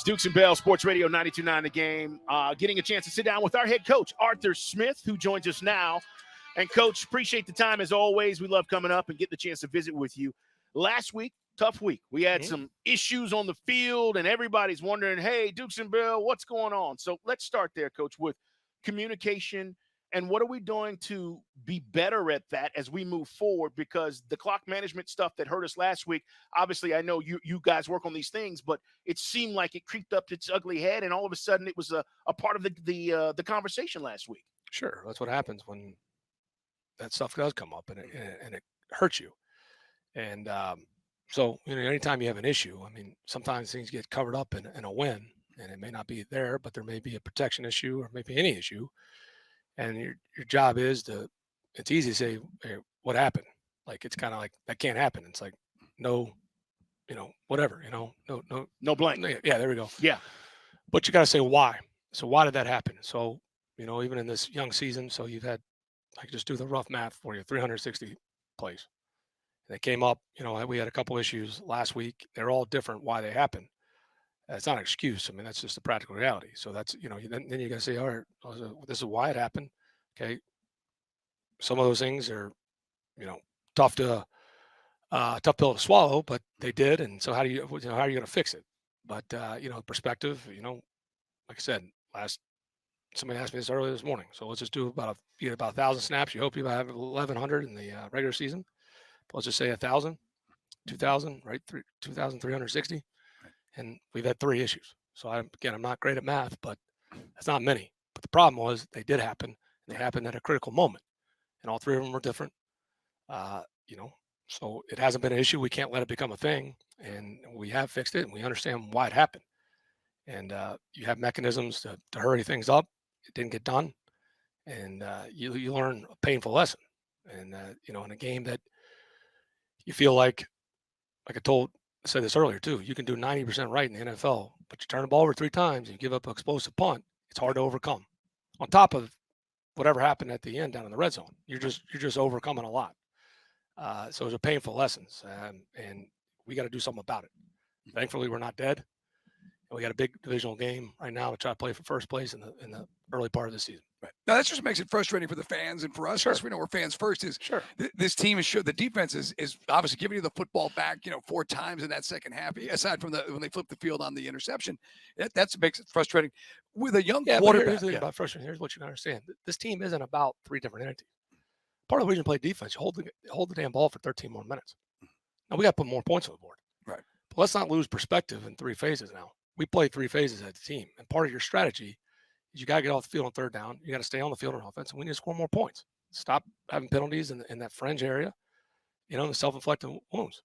Dukes and Bell, Sports Radio 92.9 The Game. Getting a chance to sit down with our head coach, Arthur Smith, who joins us now. And, Coach, appreciate the time as always. We love coming up and getting the chance to visit with you. Last week, tough week. We had some issues on the field, and everybody's wondering, hey, Dukes and Bell, what's going on? So let's start there, Coach, with communication. And what are we doing to be better at that as we move forward? Because the clock management stuff that hurt us last week, obviously I know you guys work on these things, but it seemed like it creeped up to its ugly head, and all of a sudden it was a part of the conversation last week. Sure, that's what happens when that stuff does come up, and it hurts you. And so, anytime you have an issue, I mean, sometimes things get covered up in a win, and it may not be there, but there may be a protection issue or maybe any issue. And your job is it's easy to say, hey, what happened? Like, it's kind of like, that can't happen. It's like, no, whatever, no blank. Yeah, there we go. Yeah. But you got to say why. So why did that happen? So, even in this young season, so you've had, like, just do the rough math for you, 360 plays. And they came up, we had a couple issues last week. They're all different why they happened. It's not an excuse. I mean, that's just the practical reality. So that's, then you got to say, all right, this is why it happened. Okay. Some of those things are, tough pill to swallow, but they did. And so how are you going to fix it? But, perspective, like I said, somebody asked me this earlier this morning. So let's just do about 1,000 snaps. You hope you have 1,100 in the regular season. Let's just say 1,000, 2,000, right? 2,360. And we've had 3 issues. So I'm not great at math, but that's not many. But the problem was they did happen, and they happened at a critical moment. And all 3 of them were different. So it hasn't been an issue. We can't let it become a thing. And we have fixed it, and we understand why it happened. And you have mechanisms to hurry things up. It didn't get done. And you learn a painful lesson. And, in a game that you feel like I said this earlier too, you can do 90% right in the NFL, but you turn the ball over 3 times and you give up an explosive punt, it's hard to overcome. On top of whatever happened at the end down in the red zone, you're just overcoming a lot. So it's a painful lessons, and we got to do something about it. Thankfully, we're not dead. And we got a big divisional game right now to try to play for first place in the early part of the season. Right. Now, that just makes it frustrating for the fans and for us. Sure. Because we know we're fans first. Sure. This team is the defense is obviously giving you the football back, 4 times in that second half. Aside from when they flip the field on the interception, that makes it frustrating. With a young quarterback. Here's the thing about frustrating. Here's what you got to understand: this team isn't about 3 different entities. Part of the reason you play defense, you hold the damn ball for 13 more minutes. Now we got to put more points on the board. Right. But let's not lose perspective in 3 phases now. We play 3 phases as a team, and part of your strategy is you got to get off the field on 3rd down. You got to stay on the field on offense, and we need to score more points. Stop having penalties in that fringe area, the self-inflicted wounds.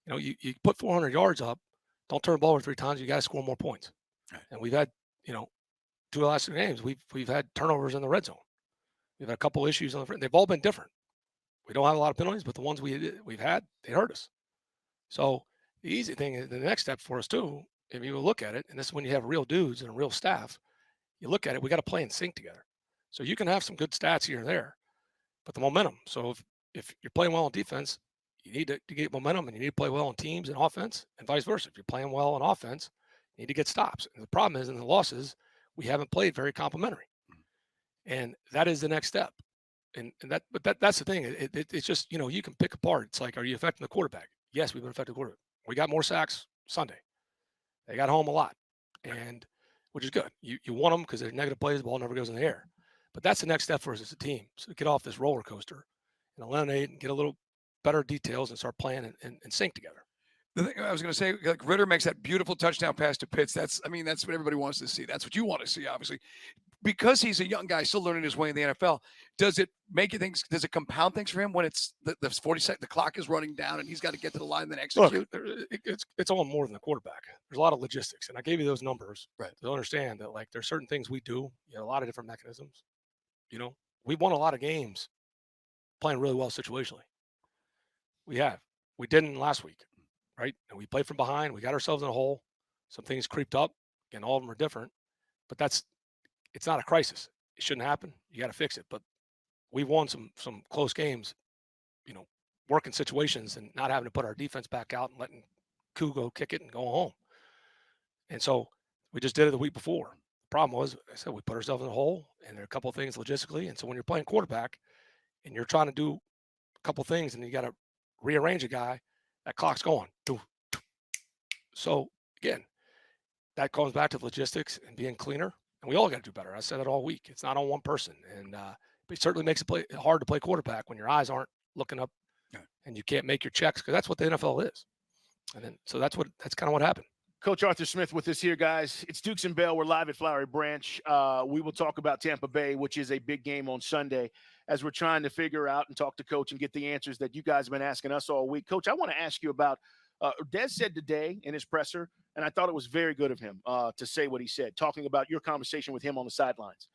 You put 400 yards up, don't turn the ball over 3 times. You got to score more points. Right. And we've had, 2 of the last 2 games, we've had turnovers in the red zone. We've had a couple issues on the front. They've all been different. We don't have a lot of penalties, but the ones we've had, they hurt us. So the easy thing is the next step for us too. If you look at it, and this is when you have real dudes and a real staff, you look at it, we got to play in sync together. So you can have some good stats here and there, but the momentum. So if you're playing well on defense, you need to get momentum, and you need to play well on teams and offense, and vice versa. If you're playing well on offense, you need to get stops. And the problem is in the losses, we haven't played very complimentary. And that is the next step. But that's the thing. It's just, you can pick apart. It's like, are you affecting the quarterback? Yes, we've been affecting the quarterback. We got more sacks Sunday. They got home a lot, and which is good. You want them because they're negative plays. The ball never goes in the air. But that's the next step for us as a team. So get off this roller coaster and eliminate and get a little better details and start playing and sync together. The thing I was going to say, like, Ritter makes that beautiful touchdown pass to Pitts. That's what everybody wants to see. That's what you want to see, obviously. Because he's a young guy still learning his way in the NFL, does it compound things for him when it's the 40 second, the clock is running down and he's got to get to the line and then execute? Look, it's all more than the quarterback. There's a lot of logistics, and I gave you those numbers to understand that, like, there's certain things we do. A lot of different mechanisms. We won a lot of games playing really well situationally. We didn't last week, right? And we played from behind. We got ourselves in a hole. Some things creeped up, and all of them are different. But it's not a crisis. It shouldn't happen. You got to fix it. But we won some close games, working situations and not having to put our defense back out and letting Koo go kick it and go home. And so We just did it the week before. The problem was, I said, we put ourselves in a hole, and there are a couple of things logistically. And so when you're playing quarterback and you're trying to do a couple of things and you got to rearrange a guy, that clock's going. So again, that comes back to logistics and being cleaner. And we all got to do better. I said it all week. It's not on one person. And it certainly makes it hard to play quarterback when your eyes aren't looking up and you can't make your checks, because that's what the NFL is. And then, so that's kind of what happened. Coach Arthur Smith with us here, guys. It's Dukes and Bell. We're live at Flowery Branch. We will talk about Tampa Bay, which is a big game on Sunday, as we're trying to figure out and talk to Coach and get the answers that you guys have been asking us all week. Coach, I want to ask you about Dez said today in his presser, and I thought it was very good of him to say what he said, talking about your conversation with him on the sidelines.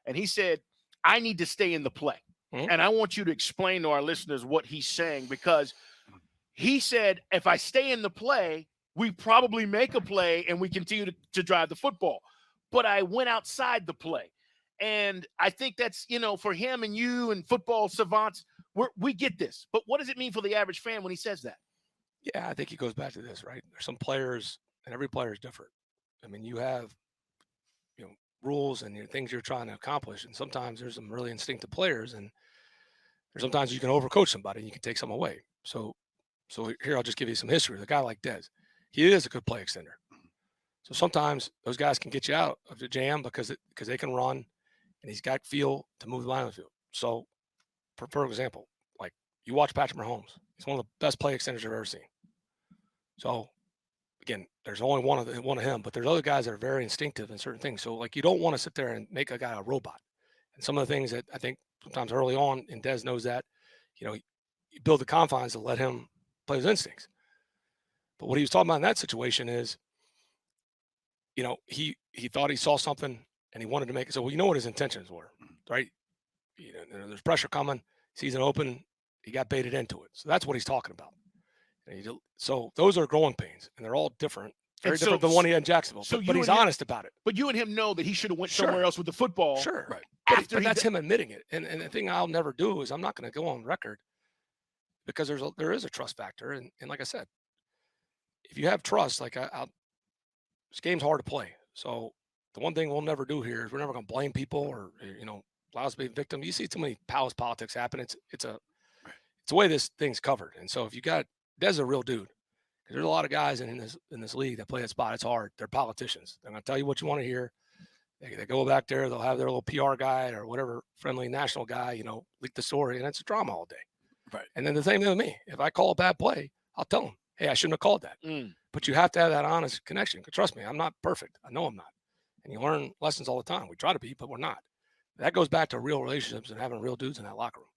And he said, I need to stay in the play. Mm-hmm. And I want you to explain to our listeners what he's saying, because he said, if I stay in the play, we probably make a play and we continue to drive the football. But I went outside the play. And I think that's, for him and you and football savants, we get this. But what does it mean for the average fan when he says that? Yeah, I think he goes back to this, right? There's some players, and every player is different. I mean, you have, rules and things you're trying to accomplish. And sometimes there's some really instinctive players, and there's sometimes you can overcoach somebody and you can take some away. So here, I'll just give you some history. The guy like Dez, he is a good play extender. So sometimes those guys can get you out of the jam because they can run, and he's got feel to move the line of the field. So, for example, like you watch Patrick Mahomes, he's one of the best play extenders I've ever seen. So, again, there's only one of him, but there's other guys that are very instinctive in certain things. So, like, you don't want to sit there and make a guy a robot. And some of the things that I think sometimes early on, and Dez knows that, you build the confines to let him play his instincts. But what he was talking about in that situation is, he thought he saw something and he wanted to make it. So what his intentions were, right? There's pressure coming, sees it open, he got baited into it. So that's what he's talking about. So those are growing pains, and they're all different. Very different than the one he had in Jacksonville. But he's honest about it. But you and him know that he should have went somewhere else with the football. Sure. Right. But that's him admitting it. And the thing I'll never do is I'm not going to go on record, because there is a trust factor. And like I said, if you have trust, like this game's hard to play. So the one thing we'll never do here is we're never going to blame people or, allow us to be a victim. You see too many palace politics happen. It's a way this thing's covered. And so if you got Dez, a real dude, there's a lot of guys in this league that play that spot. It's hard. They're politicians. They're going to tell you what you want to hear. They go back there. They'll have their little PR guy or whatever friendly national guy, leak the story, and it's a drama all day. Right. And then the same thing with me. If I call a bad play, I'll tell them, hey, I shouldn't have called that. But you have to have that honest connection. Trust me, I'm not perfect. I know I'm not. And you learn lessons all the time. We try to be, but we're not. That goes back to real relationships and having real dudes in that locker room.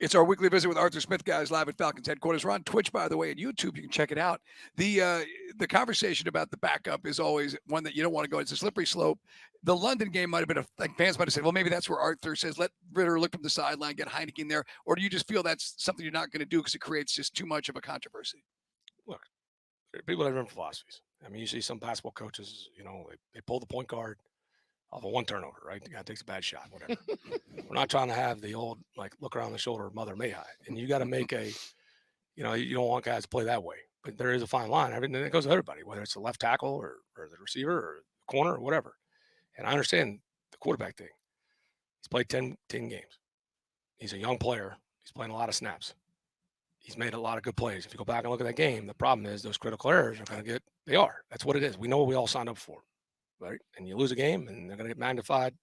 It's our weekly visit with Arthur Smith, guys, live at Falcons headquarters. We're on Twitch, by the way, and YouTube. You can check it out. The conversation about the backup is always one that you don't want to go. It's a slippery slope. The London game might have been fans might have said, well, maybe that's where Arthur says, let Ritter look from the sideline, get Heineken there. Or do you just feel that's something you're not going to do because it creates just too much of a controversy? Look, people have different philosophies. I mean, you see some basketball coaches, they pull the point guard off of one turnover, right? The guy takes a bad shot, whatever. We're not trying to have the old, look around the shoulder, mother may I. And you got to make you don't want guys to play that way. But there is a fine line. Everything that goes with everybody, whether it's the left tackle or the receiver or the corner or whatever. And I understand the quarterback thing. He's played 10 games. He's a young player. He's playing a lot of snaps. He's made a lot of good plays. If you go back and look at that game, the problem is those critical errors are going to they are. That's what it is. We know what we all signed up for. Right? And you lose a game and they're going to get magnified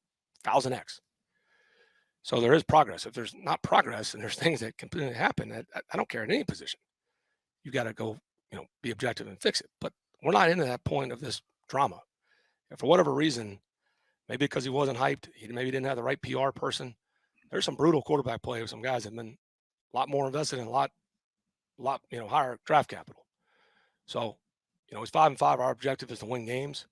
1,000x. So there is progress. If there's not progress and there's things that can happen, I don't care in any position. You got to go, be objective and fix it. But we're not into that point of this drama. And for whatever reason, maybe because he wasn't hyped, he maybe didn't have the right PR person. There's some brutal quarterback play with some guys that have been a lot more invested in a lot, higher draft capital. So, he's 5-5. Our objective is to win games.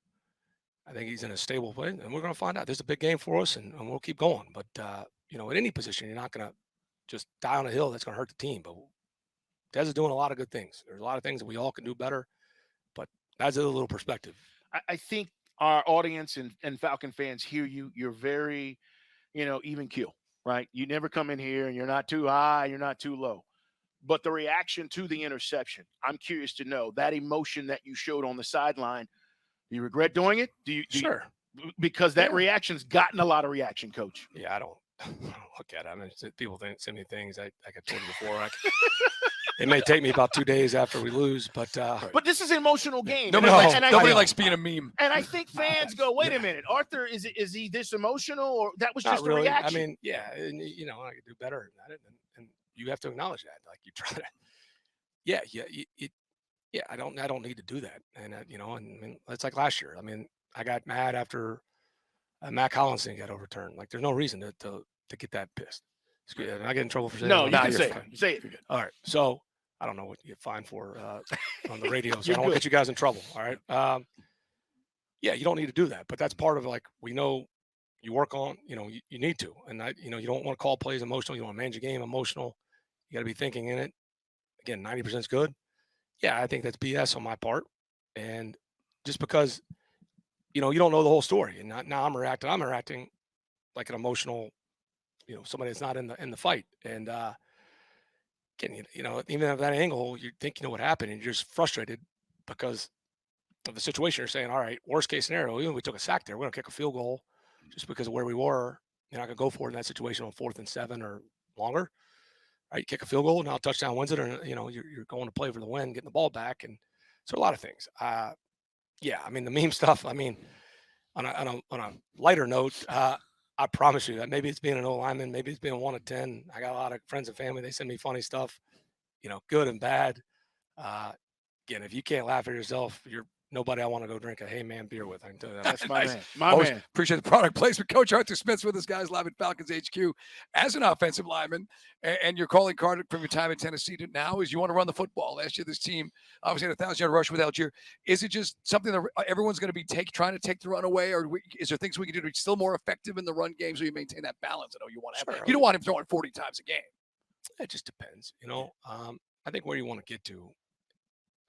I think he's in a stable place, and we're going to find out. There's a big game for us, and we'll keep going. But, at any position, you're not going to just die on a hill that's going to hurt the team. But Dez is doing a lot of good things. There's a lot of things that we all can do better, but that's a little perspective. I think our audience and Falcon fans hear you. You're very, even keel, right? You never come in here, and you're not too high, you're not too low. But the reaction to the interception, I'm curious to know that emotion that you showed on the sideline. Do you regret doing it? Sure. Because that reaction's gotten a lot of reaction, Coach. Yeah, I don't look at it. I mean, people send me things. Like I told you before. It may take me about 2 days after we lose, but this is an emotional game. Nobody likes being a meme. And I think fans go, wait a minute, Arthur, is he this emotional, or that was not just really. a reaction? I mean, yeah, and, I could do better than that, and you have to acknowledge that. Like you try to, I don't need to do that, and I mean, it's like last year. I mean, I got mad after Matt Collins thing got overturned. Like, there's no reason to get that pissed. And I get in trouble for saying no. You that. can say it. Say it. All right, so. I don't know what you get fined for on the radio, so I don't get you guys in trouble. All right. You don't need to do that, but that's part of we know you work on. You need to, and you don't want to call plays emotional. You want to manage a game emotional. You got to be thinking in it. Again, 90% is good. Yeah, I think that's BS on my part, and just because you don't know the whole story, and now I'm reacting like an emotional, somebody that's not in the fight, and. Even at that angle, you think you know what happened, and you're just frustrated because of the situation. You're saying, all right, worst case scenario, even if we took a sack there, we're going to kick a field goal just because of where we were. You're not going to go for it in that situation on 4th and 7 or longer. All right, you kick a field goal, now touchdown wins it, or, you're going to play for the win, getting the ball back. And so a lot of things. I mean, the meme stuff, I mean, on a lighter note, I promise you that maybe it's being an old lineman, maybe it's being 1 of 10. I got a lot of friends and family. They send me funny stuff, good and bad. Again, if you can't laugh at yourself, you're nobody I want to go drink a Hey Man beer with. I can tell you that. That's my nice. man. My Always man. Appreciate the product placement. Coach Arthur Smith's with us, guys, live at Falcons HQ as an offensive lineman. And your calling card from your time in Tennessee to now is you want to run the football. Last year, this team obviously had a 1,000-yard rush with Algier. Is it just something that everyone's going to be trying to take the run away, or is there things we can do to be still more effective in the run game so you maintain that balance? I know you want to have. Sure. You don't want him throwing 40 times a game. It just depends. I think where you want to get to,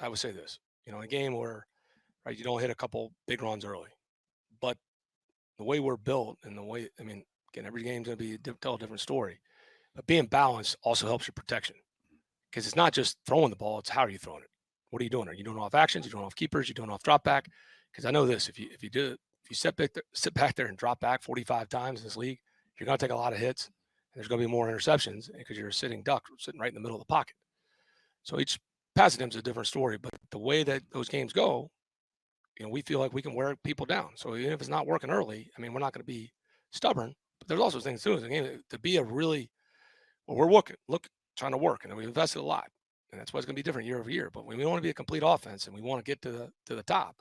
I would say this, a game where, right, you don't hit a couple big runs early, but the way we're built and the way, I mean, again, every game's going to tell a different story, but being balanced also helps your protection, because it's not just throwing the ball, it's how are you throwing it? What are you doing? Are you doing off actions? You're doing off keepers? You're doing off drop back? Because I know this, if you sit back there and drop back 45 times in this league, you're going to take a lot of hits, and there's going to be more interceptions because you're a sitting duck sitting right in the middle of the pocket. So each pass attempt is a different story, but the way that those games go, we feel like we can wear people down. So even if it's not working early, I mean, we're not going to be stubborn, but there's also things too. To be a really, we're trying to work, and we invested a lot, and that's why it's going to be different year over year. But when we want to be a complete offense and we want to get to the top,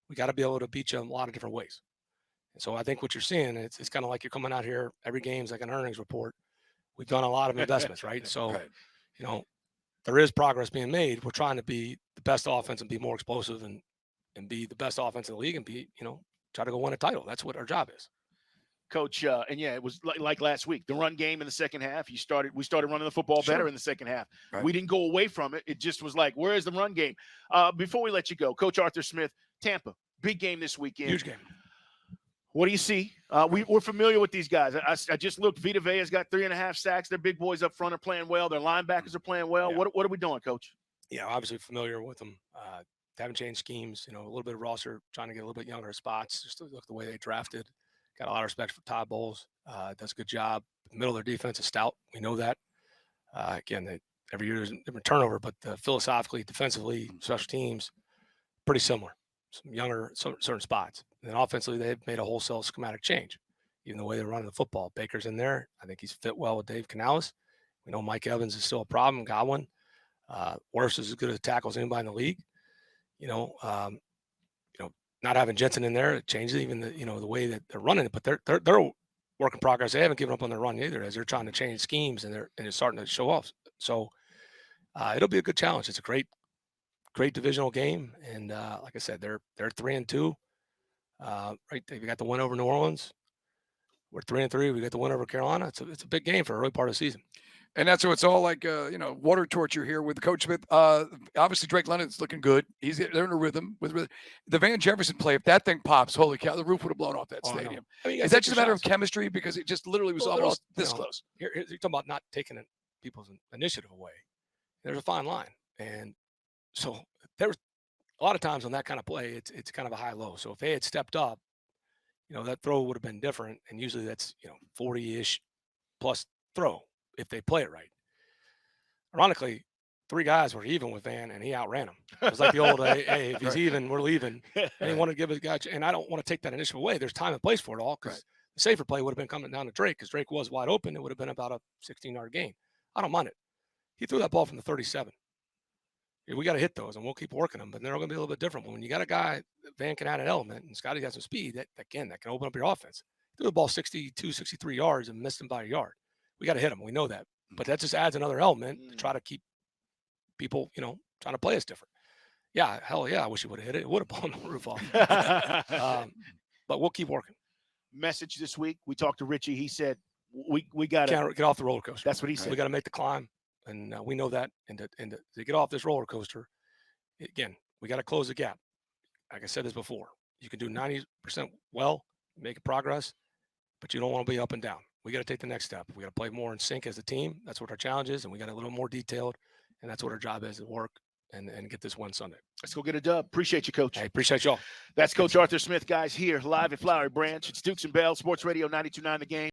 we got to be able to beat you in a lot of different ways. And so I think what you're seeing, it's kind of like you're coming out here, every game's like an earnings report. We've done a lot of investments, right? So, right. There is progress being made. We're trying to be the best offense and be more explosive and be the best offense in the league and be, try to go win a title. That's what our job is. Coach, and it was like last week, the run game in the second half. We started running the football better in the second half. Right. We didn't go away from it. It just was like, where is the run game? Before we let you go, Coach Arthur Smith, Tampa, big game this weekend. Huge game. What do you see? We're familiar with these guys. I just looked. Vita Vea's got 3.5 sacks. Their big boys up front are playing well. Their linebackers are playing well. Yeah. What are we doing, Coach? Yeah, obviously familiar with them. Haven't changed schemes. A little bit of roster, trying to get a little bit younger spots. Just to look the way they drafted. Got a lot of respect for Todd Bowles. Does a good job. The middle of their defense is stout. We know that. Again, every year there's a different turnover, but philosophically, defensively, special teams, pretty similar. Some younger, certain spots. And then offensively, they've made a wholesale schematic change. Even the way they're running the football. Baker's in there. I think he's fit well with Dave Canales. We know Mike Evans is still a problem. Godwin. Worst is as good a tackle as anybody in the league. Not having Jensen in there, it changes even the way that they're running it. But they're work in progress. They haven't given up on their run either, as they're trying to change schemes and it's starting to show off. So it'll be a good challenge. It's a great divisional game, and like I said, they're 3-2. Right, they got the win over New Orleans. We're 3-3. We got the win over Carolina. It's a big game for early part of the season. And that's what it's all like, water torture here with Coach Smith. Obviously, Drake London's looking good. They're in a rhythm. With the Van Jefferson play, if that thing pops, holy cow, the roof would have blown off that stadium. I mean, is that just a matter of chemistry? Because it just literally was almost this close. You're talking about not taking people's initiative away. There's a fine line. And so a lot of times on that kind of play, it's kind of a high-low. So if they had stepped up, that throw would have been different. And usually that's 40-ish plus throw if they play it right. Ironically, 3 guys were even with Van, and he outran him. It was like the old, hey, if he's even, we're leaving. And he wanted to give his guy, and I don't want to take that initiative away. There's time and place for it all, because the safer play would have been coming down to Drake, because Drake was wide open. It would have been about a 16-yard gain. I don't mind it. He threw that ball from the 37. We got to hit those, and we'll keep working them, but they're going to be a little bit different. But when you got a guy, Van can add an element, and Scotty got some speed, that can open up your offense. He threw the ball 62, 63 yards and missed him by a yard. We got to hit him. We know that. But that just adds another element to try to keep people, trying to play us different. Yeah, hell yeah, I wish he would have hit it. It would have blown the roof off. But we'll keep working. Message this week. We talked to Richie. He said, we got to get off the roller coaster. That's what he said. We got to make the climb. And we know that. And to get off this roller coaster, again, we got to close the gap. Like I said this before, you can do 90% well, making progress, but you don't want to be up and down. We got to take the next step. We got to play more in sync as a team. That's what our challenge is. And we got a little more detailed. And that's what our job is, to work and get this one Sunday. Let's go get a dub. Appreciate you, Coach. Hey, appreciate y'all. That's Coach Arthur Smith, guys, here live at Flowery Branch. It's Dukes and Bell, Sports Radio 92.9 The Game.